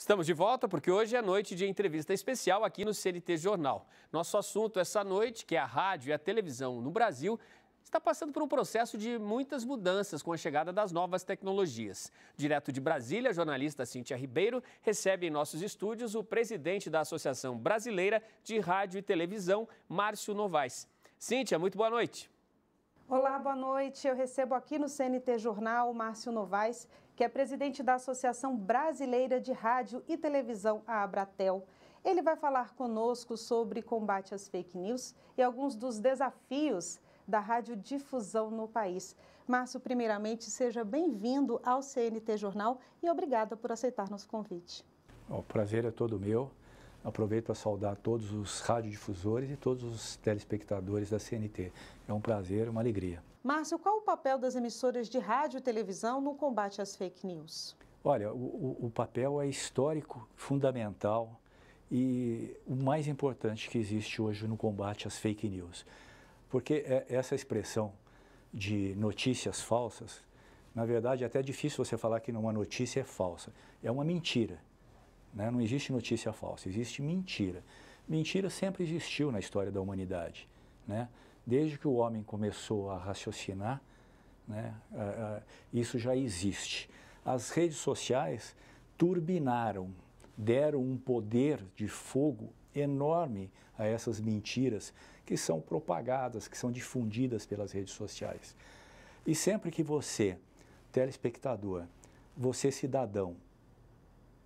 Estamos de volta porque hoje é noite de entrevista especial aqui no CNT Jornal. Nosso assunto essa noite, que é a rádio e a televisão no Brasil, está passando por um processo de muitas mudanças com a chegada das novas tecnologias. Direto de Brasília, a jornalista Cíntia Ribeiro recebe em nossos estúdios o presidente da Associação Brasileira de Rádio e Televisão, Márcio Novaes. Cíntia, muito boa noite. Olá, boa noite. Eu recebo aqui no CNT Jornal o Márcio Novaes, que é presidente da Associação Brasileira de Rádio e Televisão, a Abratel. Ele vai falar conosco sobre combate às fake news e alguns dos desafios da radiodifusão no país. Márcio, primeiramente, seja bem-vindo ao CNT Jornal e obrigada por aceitar nosso convite. O prazer é todo meu. Aproveito para saudar todos os radiodifusores e todos os telespectadores da CNT. É um prazer, uma alegria. Márcio, qual o papel das emissoras de rádio e televisão no combate às fake news? Olha, o papel é histórico, fundamental e o mais importante que existe hoje no combate às fake news. Porque essa expressão de notícias falsas, na verdade é até difícil você falar que uma notícia é falsa. É uma mentira. Não existe notícia falsa, existe mentira. Mentira sempre existiu na história da humanidade. Desde que o homem começou a raciocinar, isso já existe. As redes sociais turbinaram, deram um poder de fogo enorme a essas mentiras que são propagadas, que são difundidas pelas redes sociais. E sempre que você, telespectador, você cidadão,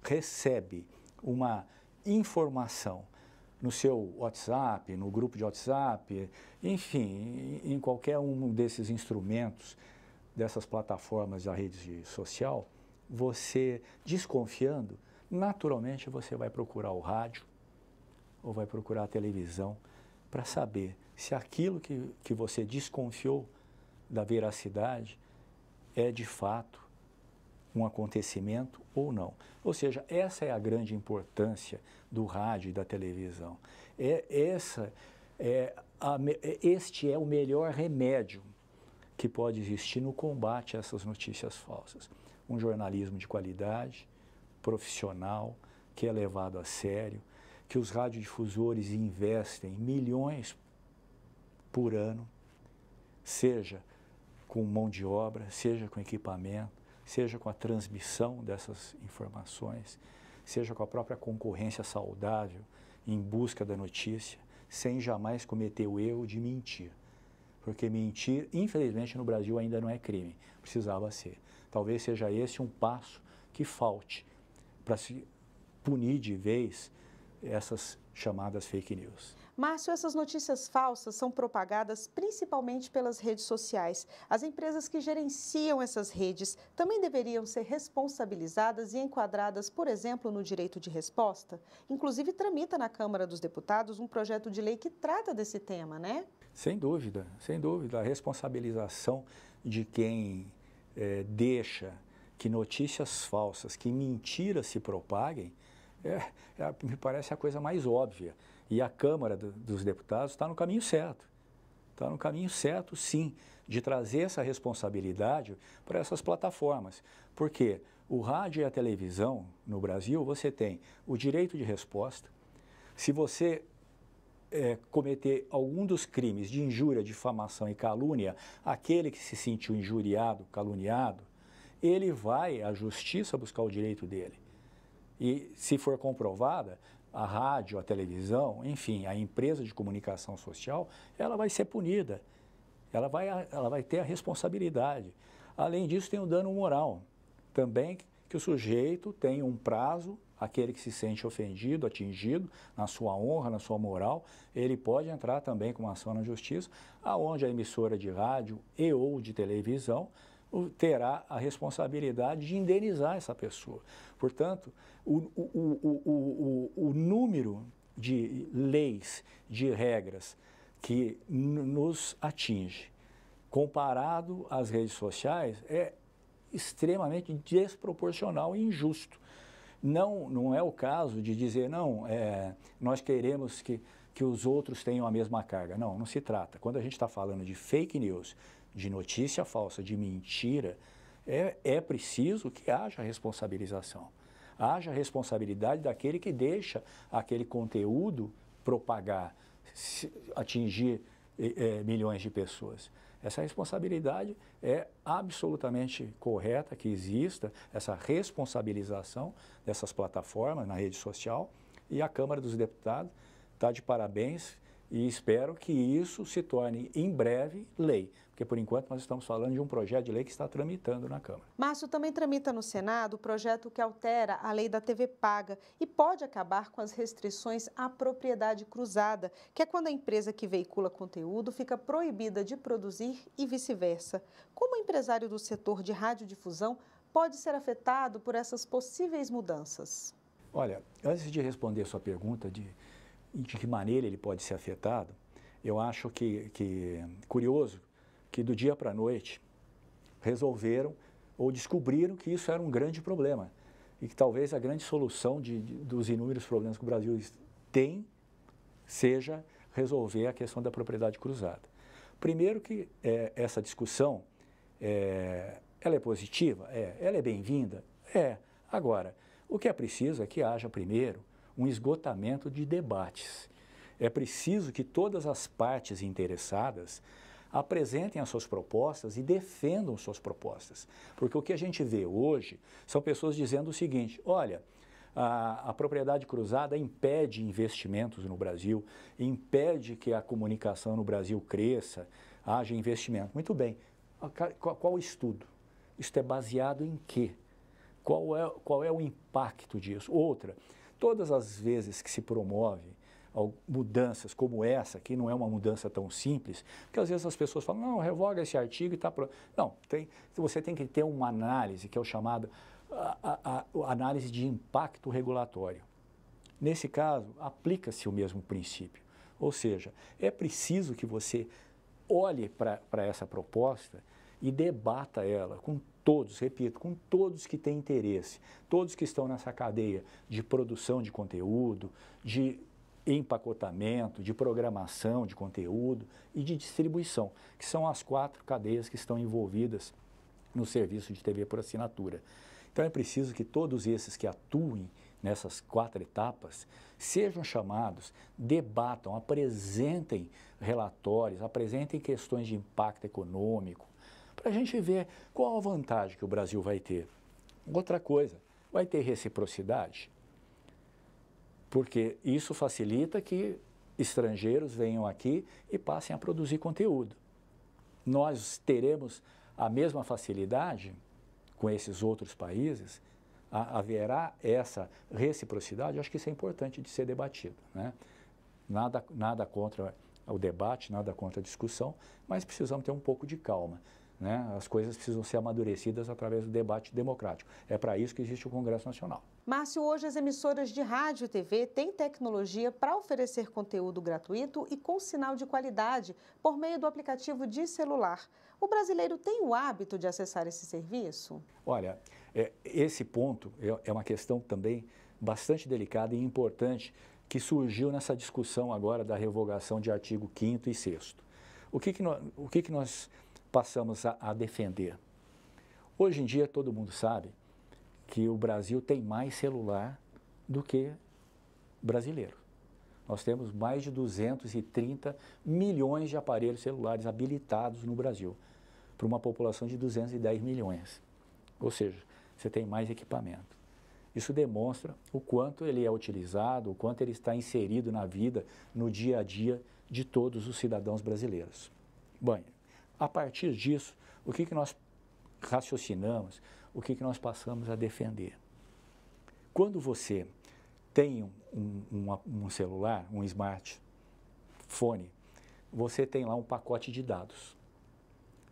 recebe uma informação no seu WhatsApp, no grupo de WhatsApp, enfim, em qualquer um desses instrumentos, dessas plataformas da rede social, você desconfiando, naturalmente você vai procurar o rádio ou vai procurar a televisão para saber se aquilo que você desconfiou da veracidade é de fato um acontecimento ou não. Ou seja, essa é a grande importância do rádio e da televisão. Este é o melhor remédio que pode existir no combate a essas notícias falsas. Um jornalismo de qualidade, profissional, que é levado a sério, que os radiodifusores investem milhões por ano, seja com mão de obra, seja com equipamento, seja com a transmissão dessas informações, seja com a própria concorrência saudável em busca da notícia, sem jamais cometer o erro de mentir. Porque mentir, infelizmente, no Brasil ainda não é crime, precisava ser. Talvez seja esse um passo que falte para se punir de vez essas chamadas fake news. Márcio, essas notícias falsas são propagadas principalmente pelas redes sociais. As empresas que gerenciam essas redes também deveriam ser responsabilizadas e enquadradas, por exemplo, no direito de resposta? Inclusive, tramita na Câmara dos Deputados um projeto de lei que trata desse tema, né? Sem dúvida, sem dúvida. A responsabilização de quem deixa que notícias falsas, que mentiras se propaguem, me parece a coisa mais óbvia. E a Câmara dos Deputados está no caminho certo. Está no caminho certo, sim, de trazer essa responsabilidade para essas plataformas. Porque o rádio e a televisão, no Brasil, você tem o direito de resposta. Se você cometer algum dos crimes de injúria, difamação e calúnia, aquele que se sentiu injuriado, caluniado, ele vai à justiça buscar o direito dele. E se for comprovada, a rádio, a televisão, enfim, a empresa de comunicação social, ela vai ser punida, ela vai ter a responsabilidade. Além disso, tem o dano moral. Também que o sujeito tem um prazo, aquele que se sente ofendido, atingido, na sua honra, na sua moral, ele pode entrar também com uma ação na justiça, aonde a emissora de rádio e ou de televisão terá a responsabilidade de indenizar essa pessoa. Portanto, o número de leis, de regras que nos atinge, comparado às redes sociais, é extremamente desproporcional e injusto. Não é o caso de dizer, nós queremos que os outros tenham a mesma carga. Não se trata. Quando a gente está falando de fake news, de notícia falsa, de mentira, é preciso que haja responsabilização. haja responsabilidade daquele que deixa aquele conteúdo propagar, atingir milhões de pessoas. Essa responsabilidade é absolutamente correta que exista, essa responsabilização dessas plataformas na rede social, e a Câmara dos Deputados está de parabéns e espero que isso se torne em breve lei, porque por enquanto nós estamos falando de um projeto de lei que está tramitando na Câmara. Márcio, também tramita no Senado o projeto que altera a lei da TV paga e pode acabar com as restrições à propriedade cruzada, que é quando a empresa que veicula conteúdo fica proibida de produzir e vice-versa. Como empresário do setor de radiodifusão pode ser afetado por essas possíveis mudanças? Olha, antes de responder a sua pergunta de que maneira ele pode ser afetado, eu acho que curioso que do dia para a noite resolveram ou descobriram que isso era um grande problema e que talvez a grande solução dos inúmeros problemas que o Brasil tem seja resolver a questão da propriedade cruzada. Primeiro que essa discussão, ela é positiva? Ela é bem-vinda? Agora, o que é preciso é que haja primeiro um esgotamento de debates. É preciso que todas as partes interessadas apresentem as suas propostas e defendam suas propostas. Porque o que a gente vê hoje são pessoas dizendo o seguinte: olha, a propriedade cruzada impede investimentos no Brasil, impede que a comunicação no Brasil cresça, haja investimento. Muito bem, qual o estudo? Isso é baseado em quê? Qual é o impacto disso? Outra, todas as vezes que se promove mudanças como essa, que não é uma mudança tão simples, porque às vezes as pessoas falam, não, revoga esse artigo e está pronto. Não, você tem que ter uma análise, que é o chamado análise de impacto regulatório. Nesse caso, aplica-se o mesmo princípio. Ou seja, é preciso que você olhe para essa proposta e debata ela com todos, repito, com todos que têm interesse, todos que estão nessa cadeia de produção de conteúdo, de empacotamento, de programação de conteúdo e de distribuição, que são as 4 cadeias que estão envolvidas no serviço de TV por assinatura. Então é preciso que todos esses que atuem nessas 4 etapas sejam chamados, debatam, apresentem relatórios, apresentem questões de impacto econômico, para a gente ver qual a vantagem que o Brasil vai ter. Outra coisa, vai ter reciprocidade, porque isso facilita que estrangeiros venham aqui e passem a produzir conteúdo. Nós teremos a mesma facilidade com esses outros países? Haverá essa reciprocidade? Eu acho que isso é importante de ser debatido, né? Nada contra o debate, nada contra a discussão, mas precisamos ter um pouco de calma, né? As coisas precisam ser amadurecidas através do debate democrático. É para isso que existe o Congresso Nacional. Márcio, hoje as emissoras de rádio e TV têm tecnologia para oferecer conteúdo gratuito e com sinal de qualidade por meio do aplicativo de celular. O brasileiro tem o hábito de acessar esse serviço? Olha, esse ponto é uma questão também bastante delicada e importante que surgiu nessa discussão agora da revogação de artigo 5º e 6º. O que nós passamos a defender? Hoje em dia todo mundo sabe que o Brasil tem mais celular do que brasileiro. Nós temos mais de 230 milhões de aparelhos celulares habilitados no Brasil, para uma população de 210 milhões. Ou seja, você tem mais equipamento. Isso demonstra o quanto ele é utilizado, o quanto ele está inserido na vida, no dia a dia de todos os cidadãos brasileiros. Bom, a partir disso, o que nós raciocinamos, o que nós passamos a defender? Quando você tem um celular, um smartphone, você tem lá um pacote de dados.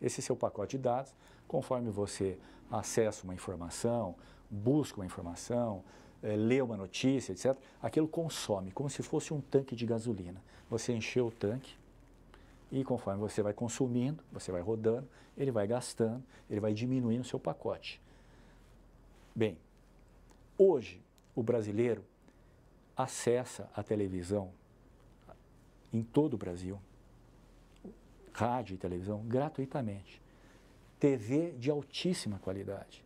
Esse seu pacote de dados, conforme você acessa uma informação, busca uma informação, lê uma notícia, etc., aquilo consome, como se fosse um tanque de gasolina. Você encheu o tanque e conforme você vai consumindo, você vai rodando, ele vai gastando, ele vai diminuindo o seu pacote. Bem, hoje o brasileiro acessa a televisão em todo o Brasil, rádio e televisão, gratuitamente. TV de altíssima qualidade,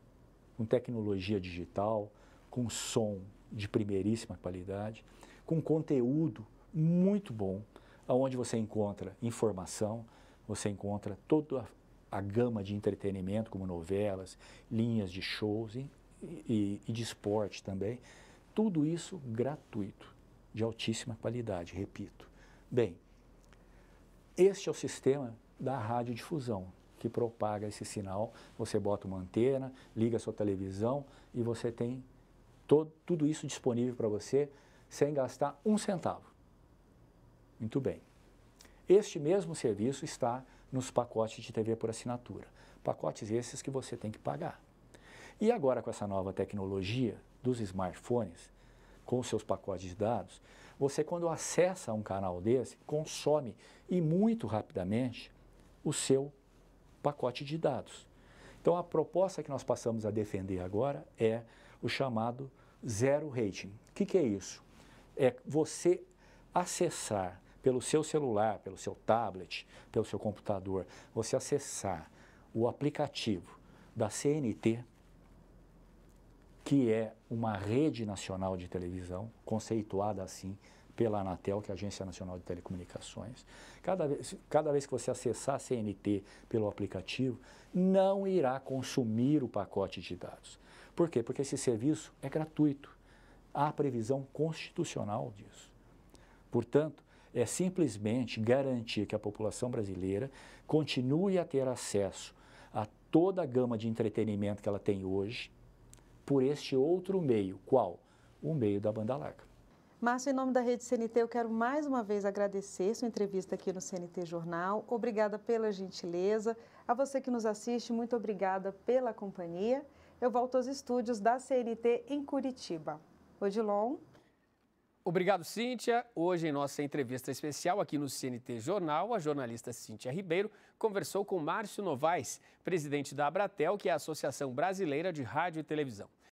com tecnologia digital, com som de primeiríssima qualidade, com conteúdo muito bom, onde você encontra informação, você encontra toda a gama de entretenimento, como novelas, linhas de shows e de esporte também. Tudo isso gratuito, de altíssima qualidade, repito. Bem, este é o sistema da radiodifusão, que propaga esse sinal. Você bota uma antena, liga a sua televisão e você tem tudo isso disponível para você sem gastar um centavo. Muito bem. Este mesmo serviço está nos pacotes de TV por assinatura. Pacotes esses que você tem que pagar. E agora, com essa nova tecnologia dos smartphones, com os seus pacotes de dados, você, quando acessa um canal desse, consome e muito rapidamente o seu pacote de dados. Então, a proposta que nós passamos a defender agora é o chamado Zero Rating. O que é isso? É você acessar pelo seu celular, pelo seu tablet, pelo seu computador, você acessar o aplicativo da CNT, que é uma rede nacional de televisão, conceituada assim pela Anatel, que é a Agência Nacional de Telecomunicações. Cada vez que você acessar a CNT pelo aplicativo, não irá consumir o pacote de dados. Por quê? Porque esse serviço é gratuito. Há previsão constitucional disso. Portanto, é simplesmente garantir que a população brasileira continue a ter acesso a toda a gama de entretenimento que ela tem hoje por este outro meio. Qual? O meio da banda larga. Márcio, em nome da Rede CNT, eu quero mais uma vez agradecer sua entrevista aqui no CNT Jornal. Obrigada pela gentileza. A você que nos assiste, muito obrigada pela companhia. Eu volto aos estúdios da CNT em Curitiba. Odilon. Obrigado, Cíntia. Hoje, em nossa entrevista especial aqui no CNT Jornal, a jornalista Cíntia Ribeiro conversou com Márcio Novaes, presidente da Abratel, que é a Associação Brasileira de Rádio e Televisão.